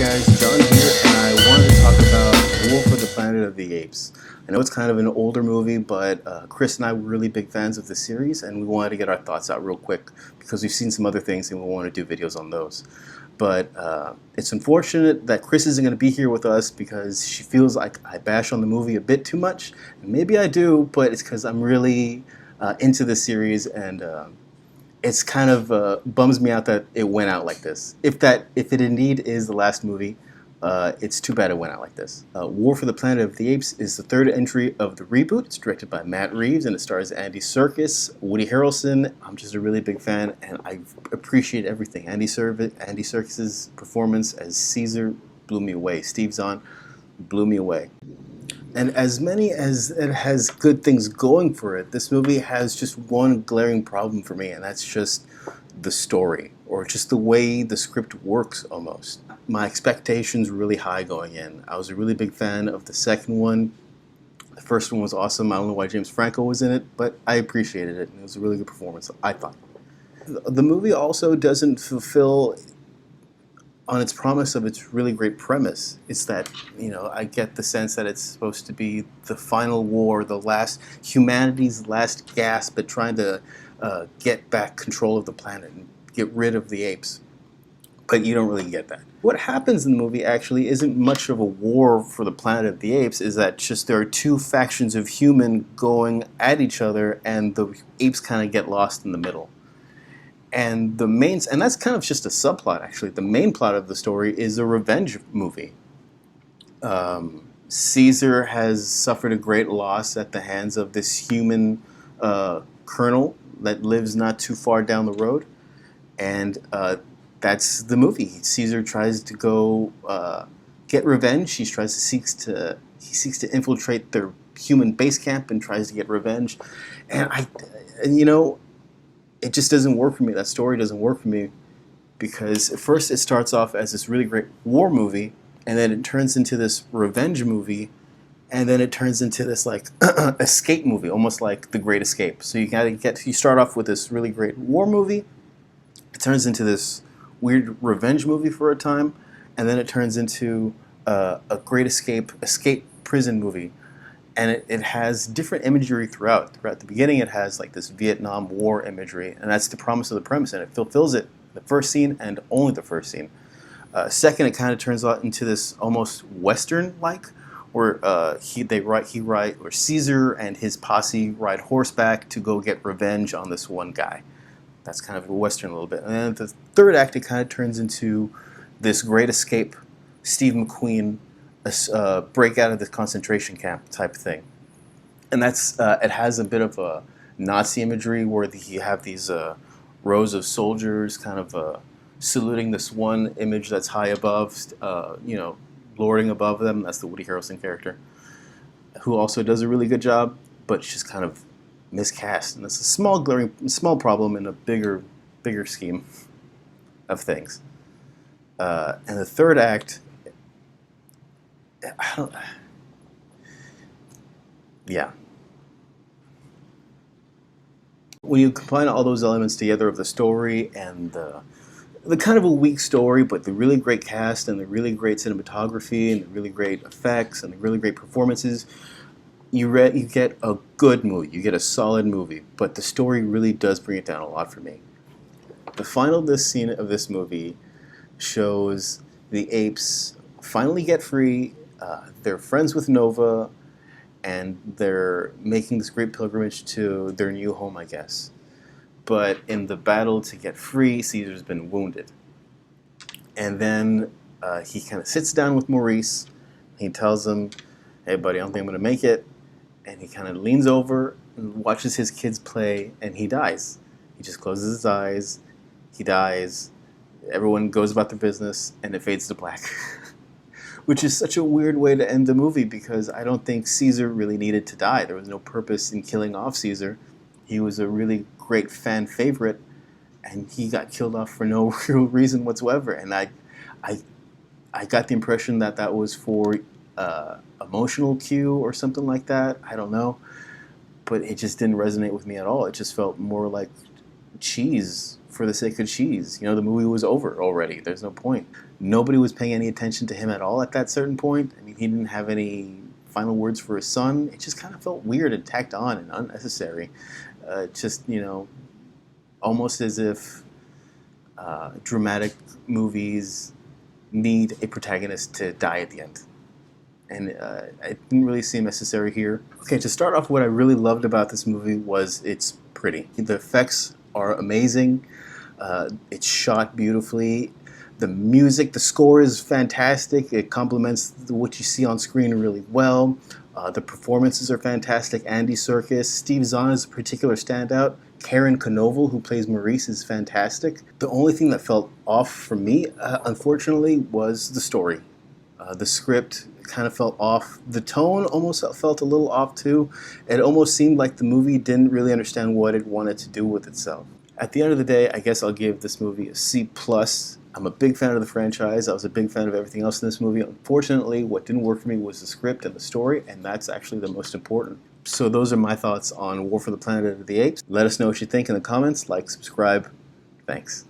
guys, John here, and I wanted to talk about War for the Planet of the Apes. I know it's kind of an older movie, but Chris and I were really big fans of the series, and we wanted to get our thoughts out real quick because we've seen some other things and we want to do videos on those. But it's unfortunate that Chris isn't going to be here with us because she feels like I bash on the movie a bit too much. And maybe I do, but it's because I'm really into the series, and it's kind of bums me out that it went out like this. If it indeed is the last movie, it's too bad it went out like this. War for the Planet of the Apes is the third entry of the reboot. It's directed by Matt Reeves and it stars Andy Serkis, Woody Harrelson. I'm just a really big fan and I appreciate everything. Andy Serkis's performance as Caesar blew me away. Steve Zahn blew me away. And as many as it has good things going for it, this movie has just one glaring problem for me, and that's just the story, or just the way the script works almost. My expectations were really high going in. I was a really big fan of the second one. The first one was awesome. I don't know why James Franco was in it, but I appreciated it, and it was a really good performance, I thought. The movie also doesn't fulfill on its promise of its really great premise. It's that, I get the sense that it's supposed to be the final war, humanity's last gasp at trying to get back control of the planet and get rid of the apes. But you don't really get that. What happens in the movie actually isn't much of a war for the planet of the apes, is that just there are two factions of human going at each other and the apes kind of get lost in the middle. And that's kind of just a subplot, actually. The main plot of the story is a revenge movie. Caesar has suffered a great loss at the hands of this human colonel that lives not too far down the road, and that's the movie. Caesar tries to go get revenge. He seeks to infiltrate their human base camp and tries to get revenge, and it just doesn't work for me. That story doesn't work for me because at first it starts off as this really great war movie, and then it turns into this revenge movie, and then it turns into this like escape movie, almost like The Great Escape. So you start off with this really great war movie, it turns into this weird revenge movie for a time, and then it turns into a Great Escape prison movie. And it has different imagery throughout. Throughout the beginning, it has like this Vietnam War imagery, and that's the promise of the premise, and it fulfills it the first scene and only the first scene. Second, it kind of turns out into this almost Western-like, where Caesar and his posse ride horseback to go get revenge on this one guy. That's kind of a Western a little bit. And then the third act, it kind of turns into this Great Escape, Steve McQueen, break out of the concentration camp type thing. And it has a bit of a Nazi imagery where you have these rows of soldiers kind of saluting this one image that's high above, lording above them. That's the Woody Harrelson character, who also does a really good job, but she's kind of miscast. And it's a small problem in a bigger scheme of things. And the third act, when you combine all those elements together of the story and the kind of a weak story, but the really great cast and the really great cinematography and the really great effects and the really great performances, you get a good movie. You get a solid movie, but the story really does bring it down a lot for me. The final scene of this movie shows the apes finally get free. They're friends with Nova, and they're making this great pilgrimage to their new home, I guess. But in the battle to get free, Caesar's been wounded. And then he kind of sits down with Maurice. He tells him, "Hey, buddy, I don't think I'm going to make it." And he kind of leans over and watches his kids play, and he dies. He just closes his eyes. He dies. Everyone goes about their business, and it fades to black. Which is such a weird way to end the movie because I don't think Caesar really needed to die. There was no purpose in killing off Caesar. He was a really great fan favorite, and he got killed off for no real reason whatsoever. And I got the impression that was for emotional cue or something like that. I don't know. But it just didn't resonate with me at all. It just felt more like cheese for the sake of cheese. The movie was over already. There's no point. Nobody was paying any attention to him at all at that certain point. I mean, he didn't have any final words for his son. It just kind of felt weird and tacked on and unnecessary. Almost as if dramatic movies need a protagonist to die at the end. And it didn't really seem necessary here. Okay, to start off, what I really loved about this movie was it's pretty. The effects are amazing. It's shot beautifully. The music, the score is fantastic. It complements what you see on screen really well. The performances are fantastic. Andy Serkis, Steve Zahn is a particular standout. Karen Knovel, who plays Maurice, is fantastic. The only thing that felt off for me, unfortunately, was the story. The script kind of felt off. The tone almost felt a little off too. It almost seemed like the movie didn't really understand what it wanted to do with itself. At the end of the day, I guess I'll give this movie a C+. I'm a big fan of the franchise. I was a big fan of everything else in this movie. Unfortunately, what didn't work for me was the script and the story, and that's actually the most important. So those are my thoughts on War for the Planet of the Apes. Let us know what you think in the comments. Like, subscribe. Thanks.